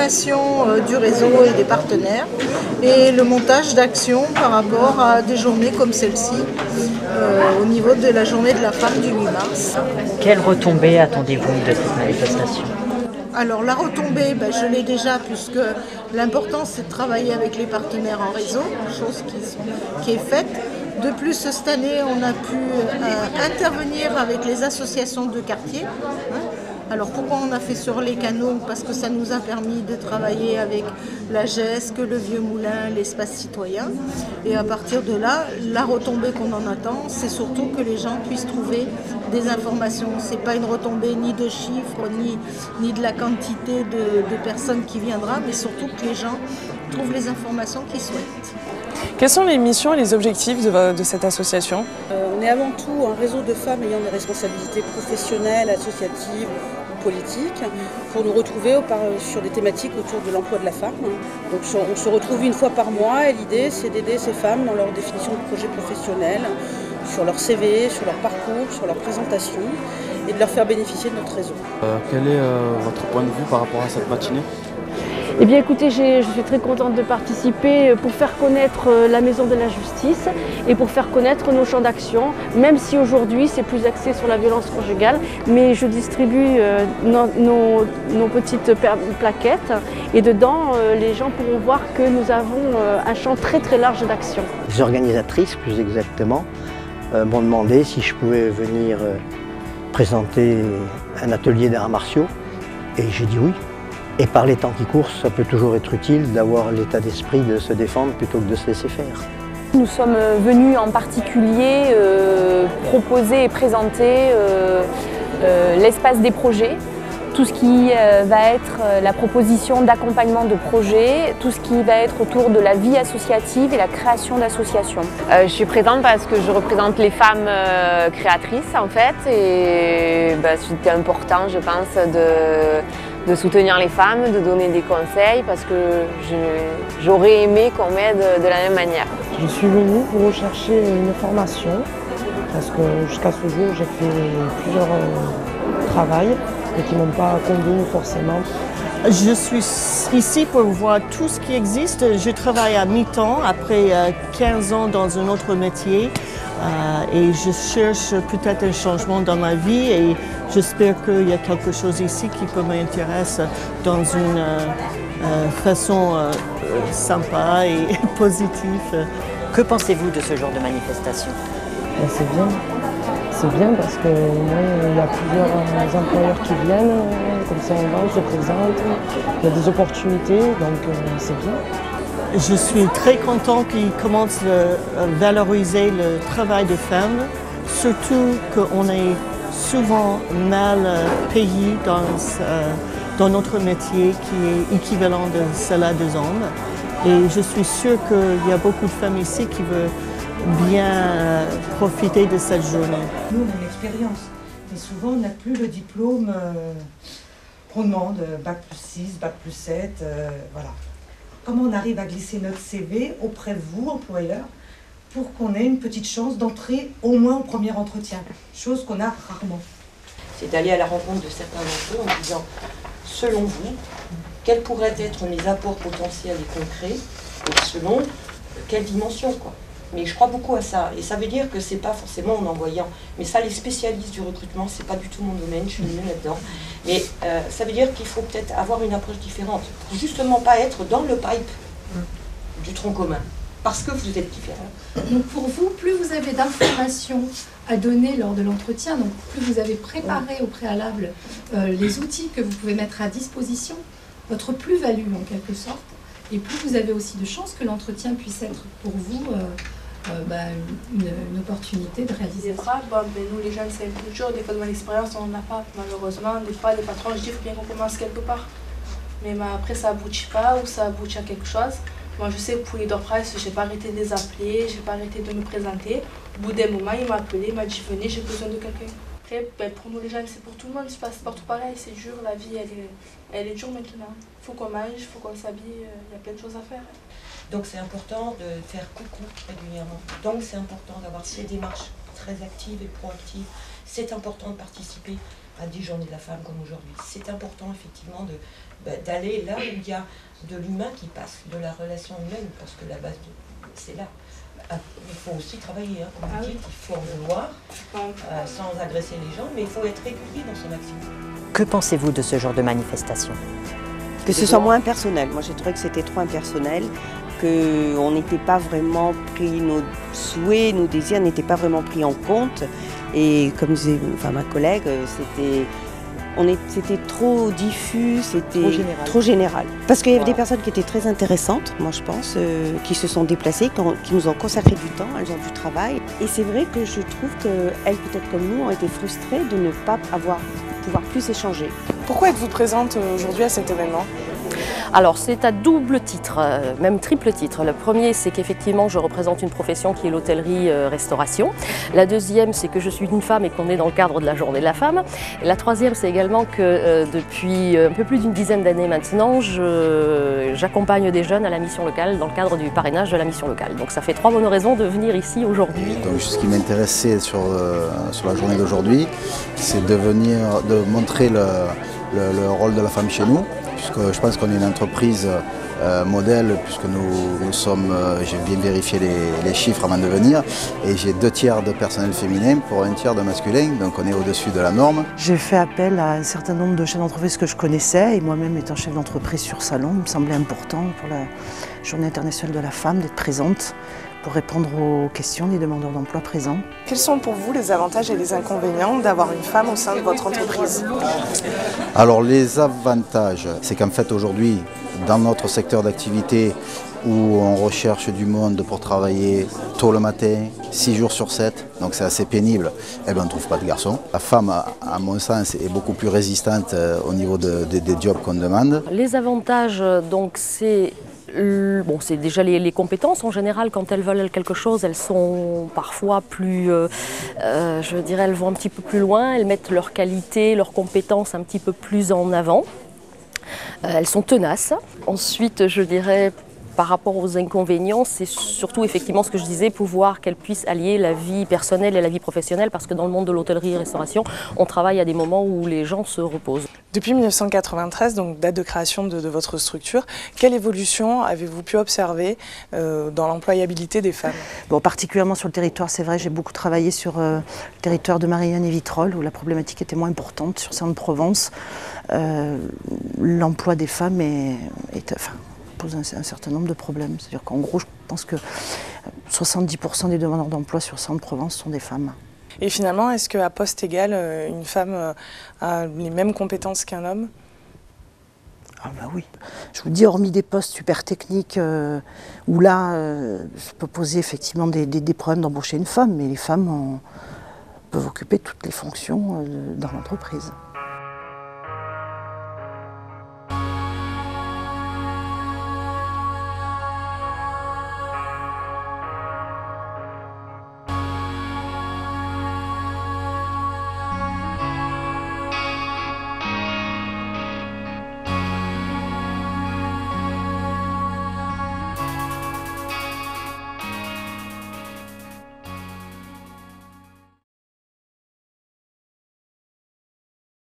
l'animation du réseau et des partenaires et le montage d'actions par rapport à des journées comme celle-ci au niveau de la journée de la femme du 8 mars. Quelles retombées attendez-vous de cette manifestation? Alors la retombée, je l'ai déjà puisque l'important c'est de travailler avec les partenaires en réseau, chose qui est faite. De plus, cette année, on a pu intervenir avec les associations de quartier. Alors pourquoi on a fait sur les canaux? Parce que ça nous a permis de travailler avec la GESC, le Vieux Moulin, l'espace citoyen. Et à partir de là, la retombée qu'on en attend, c'est surtout que les gens puissent trouver des informations. Ce n'est pas une retombée ni de chiffres, ni de la quantité de personnes qui viendra, mais surtout que les gens trouvent les informations qu'ils souhaitent. Quelles sont les missions et les objectifs de cette association? On est avant tout un réseau de femmes ayant des responsabilités professionnelles, associatives ou politiques pour nous retrouver sur des thématiques autour de l'emploi de la femme. Donc on se retrouve une fois par mois et l'idée c'est d'aider ces femmes dans leur définition de projet professionnel, sur leur CV, sur leur parcours, sur leur présentation et de leur faire bénéficier de notre réseau. Quel est votre point de vue par rapport à cette matinée? Eh bien écoutez, je suis très contente de participer pour faire connaître la Maison de la Justice et pour faire connaître nos champs d'action, même si aujourd'hui c'est plus axé sur la violence conjugale, mais je distribue nos petites plaquettes et dedans les gens pourront voir que nous avons un champ très très large d'action. Les organisatrices plus exactement m'ont demandé si je pouvais venir présenter un atelier d'arts martiaux et j'ai dit oui. Et par les temps qui courent, ça peut toujours être utile d'avoir l'état d'esprit de se défendre plutôt que de se laisser faire. Nous sommes venus en particulier proposer et présenter l'espace des projets, tout ce qui va être la proposition d'accompagnement de projets, tout ce qui va être autour de la vie associative et la création d'associations. Je suis présente parce que je représente les femmes créatrices en fait et c'était important je pense de soutenir les femmes, de donner des conseils parce que j'aurais aimé qu'on m'aide de la même manière. Je suis venue pour rechercher une formation parce que jusqu'à ce jour j'ai fait plusieurs travails et qui ne m'ont pas convenu forcément. Je suis ici pour voir tout ce qui existe. Je travaille à mi-temps après 15 ans dans un autre métier et je cherche peut-être un changement dans ma vie et j'espère qu'il y a quelque chose ici qui peut m'intéresser dans une façon sympa et positive. Que pensez-vous de ce genre de manifestation? C'est bien. C'est bien parce que il y a plusieurs employeurs qui viennent, comme ça on se présente, il y a des opportunités, donc c'est bien. Je suis très contente qu'ils commencent à valoriser le travail des femmes, surtout qu'on est souvent mal payé dans notre métier qui est équivalent de cela des hommes. Et je suis sûre qu'il y a beaucoup de femmes ici qui veulent bien profiter de cette journée. Nous, on a une expérience, mais souvent on n'a plus le diplôme qu'on demande, Bac plus 6, Bac plus 7, voilà. Comment on arrive à glisser notre CV auprès de vous, employeurs, pour qu'on ait une petite chance d'entrer au moins au premier entretien, chose qu'on a rarement. C'est d'aller à la rencontre de certains d'entre eux en disant, selon vous, quels pourraient être mes apports potentiels et concrets, et selon quelle dimension, quoi. Mais je crois beaucoup à ça, et ça veut dire que c'est pas forcément en envoyant, mais ça les spécialistes du recrutement, c'est pas du tout mon domaine, je suis nulle là-dedans, mais ça veut dire qu'il faut peut-être avoir une approche différente, pour justement pas être dans le pipe du tronc commun, parce que vous êtes différents. Donc pour vous, plus vous avez d'informations à donner lors de l'entretien, donc plus vous avez préparé au préalable les outils que vous pouvez mettre à disposition, votre plus-value en quelque sorte, et plus vous avez aussi de chances que l'entretien puisse être pour vous une opportunité de réaliser ça. Nous les jeunes c'est toujours, des fois de mon expérience on n'en a pas malheureusement, des fois les patrons je dis qu'il faut bien qu'on commence quelque part. Mais après ça aboutit pas ou ça aboutit à quelque chose. Moi je sais que pour les Leaderprice, j'ai pas arrêté de les appeler, j'ai pas arrêté de me présenter. Au bout d'un moment il m'a appelé, il m'a dit venez j'ai besoin de quelqu'un. Après pour nous les jeunes c'est pour tout le monde, c'est pas partout pareil, c'est dur, la vie elle est dure maintenant. Il faut qu'on mange, il faut qu'on s'habille, il y a plein de choses à faire. Donc c'est important de faire coucou régulièrement. Donc c'est important d'avoir ces démarches très actives et proactives. C'est important de participer à 10 journées de la femme comme aujourd'hui. C'est important effectivement d'aller là où il y a de l'humain qui passe, de la relation humaine, parce que la base, c'est là. Il faut aussi travailler, hein, comme vous dites, il faut en vouloir, sans agresser les gens, mais il faut être régulier dans son action. Que pensez-vous de ce genre de manifestation? Que ce soit moins impersonnel. Moi j'ai trouvé que c'était trop impersonnel, qu'on n'était pas vraiment pris, nos souhaits, nos désirs n'étaient pas vraiment pris en compte. Et comme disait ma collègue, c'était trop diffus, c'était trop général. Parce qu'il y avait des personnes qui étaient très intéressantes, moi je pense, qui se sont déplacées, qui nous ont consacré du temps, elles ont du travail. Et c'est vrai que je trouve qu'elles, peut-être comme nous, ont été frustrées de ne pas pouvoir plus échanger. Pourquoi êtes-vous présente aujourd'hui à cet événement ? Alors c'est à double titre, même triple titre. Le premier, c'est qu'effectivement je représente une profession qui est l'hôtellerie-restauration. La deuxième, c'est que je suis une femme et qu'on est dans le cadre de la journée de la femme. Et la troisième, c'est également que depuis un peu plus d'une dizaine d'années maintenant, j'accompagne des jeunes à la mission locale dans le cadre du parrainage de la mission locale. Donc ça fait 3 bonnes raisons de venir ici aujourd'hui. Donc ce qui m'intéressait sur la journée d'aujourd'hui, c'est de montrer le rôle de la femme chez nous. Puisque je pense qu'on est une entreprise modèle, puisque nous sommes, j'ai bien vérifié les chiffres avant de venir, et j'ai 2 tiers de personnel féminin pour 1 tiers de masculin, donc on est au-dessus de la norme. J'ai fait appel à un certain nombre de chefs d'entreprise que je connaissais, et moi-même étant chef d'entreprise sur Salon, il me semblait important pour la Journée internationale de la femme d'être présente pour répondre aux questions des demandeurs d'emploi présents. Quels sont pour vous les avantages et les inconvénients d'avoir une femme au sein de votre entreprise? Alors les avantages, c'est qu'en fait aujourd'hui, dans notre secteur d'activité où on recherche du monde pour travailler tôt le matin, 6 jours sur 7, donc c'est assez pénible, on ne trouve pas de garçons. La femme, à mon sens, est beaucoup plus résistante au niveau des jobs qu'on demande. Les avantages, donc c'est déjà les compétences en général. Quand elles veulent quelque chose, elles sont parfois plus, je dirais, elles vont un petit peu plus loin, elles mettent leurs qualités, leurs compétences un petit peu plus en avant. Elles sont tenaces. Ensuite, je dirais, par rapport aux inconvénients, c'est surtout effectivement ce que je disais, pouvoir qu'elles puissent allier la vie personnelle et la vie professionnelle, parce que dans le monde de l'hôtellerie et restauration, on travaille à des moments où les gens se reposent. Depuis 1993, donc date de création de votre structure, quelle évolution avez-vous pu observer dans l'employabilité des femmes? Bon, particulièrement sur le territoire, c'est vrai, j'ai beaucoup travaillé sur le territoire de Marignane et Vitrolles, où la problématique était moins importante, sur Sainte-Provence. L'emploi des femmes pose un certain nombre de problèmes. C'est-à-dire qu'en gros, je pense que 70% des demandeurs d'emploi sur Sainte-Provence sont des femmes. Et finalement, est-ce qu'à poste égal, une femme a les mêmes compétences qu'un homme? Ah bah oui. Je vous dis, hormis des postes super techniques où là, ça peut poser effectivement des problèmes d'embaucher une femme, mais les femmes peuvent occuper toutes les fonctions dans l'entreprise.